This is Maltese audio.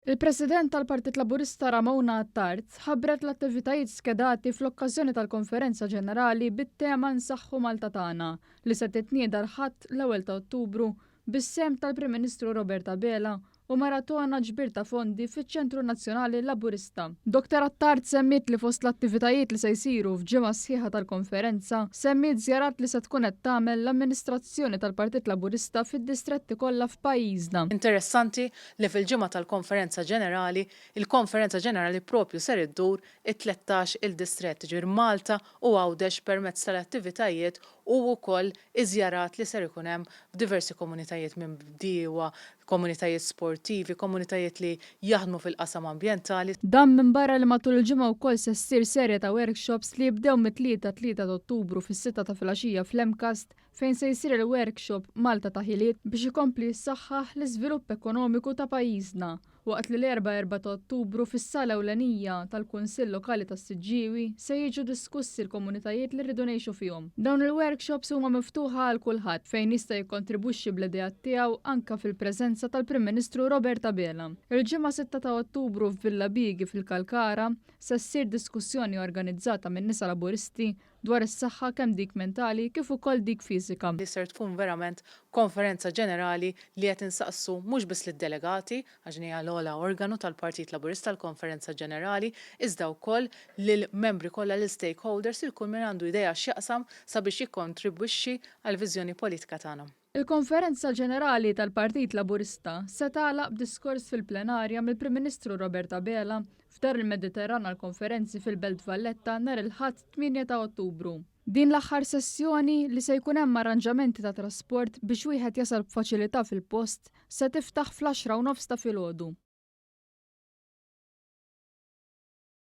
Il-President tal-Partit Laburista Ramona Tard ħabbret l-attivitajiet skedati fl-okkażjoni tal-Konferenza Ġenerali bit-tema Nsaħħu Malta Tagħna li se titnieda l-ħadd l-ewwel ta' Ottubru bis-sem tal-Prim Ministru Robert Abela u maratona ġbir ta' fondi fiċ-Ċentru Nazzjonali Laburista. Dr. Attard semmiet li fost l-attivitajiet li se jsiru f'ġimgħa sħiħa tal-konferenza, semmiet żjarat li se tkun qed tagħmel l-amministrazzjoni tal-Partit Laburista fid-distretti kollha f'pajjiżna. Interessanti li fil-ġimgħa tal-Konferenza Ġenerali, il-Konferenza Ġenerali propju ser iddur it-13 il-distretti ġir Malta u Għawdex permezz tal-attivitajiet u wkoll iż-żjarat li ser ikun hemm f'diversi komunitajiet minn bdiewa, komunitajiet sportivi, komunitajiet li jaħdmu fil-qasam ambjentali. Dan minn barra li matul il-ġimgħa wkoll se ssir serje ta' workshops li jibdew mit-3 ta' Ottubru fis-6 ta' filgħaxija fl-Emkast fejn se jsir il-workshop Malta ta' ħiliet biex ikompli jsaħħaħ l-iżvilupp ekonomiku ta' pajjiżna. Waqt li l-4 ta' Ottubru fis-sala ewlenija tal-Kunsill Lokali tas-Siġġiewi se jiġu diskussi l-komunitajiet li rridu ngħixu fihom. Dawn il-workshops huma miftuħa għal kulħadd fejn jista' jikkontribwixxi bl-idejat tiegħu anke fil-preżenza tal-Prim Ministru Robert Abela. Il-ġimgħa 6 ta' Ottubru f'Villa Bigi fil-Kalkara se ssir diskussjoni organizzata min nisa laburisti dwar is-saħħa kemm dik mentali kif ukoll dik fiżika. Li ser tkun verament konferenza ġenerali li qed insaqsu mhux biss lid-delegati għax hija l-ogħla organu tal-Partit Laburista l-Konferenza Ġenerali, iżda wkoll lill-membri kollha l-stakeholders il kull min għandu idea x'jaqsam sabiex jikkontribwixxi għall-viżjoni politika tagħna. Il-Konferenza Ġenerali tal-Partit Laburista se tagħlaq b'diskors fil-plenarja mill-Prim Ministru Robert Abela f'dar il-Mediterran għall-konferenzi fil-Belt Valletta nhar il-ħadd 8 ta' Ottubru. Din l-aħħar sessjoni li se jkun hemm arranġamenti ta' trasport biex wieħed jasal b'faċilità fil-post se tiftaħ fl-10:30 ta' filgħodu.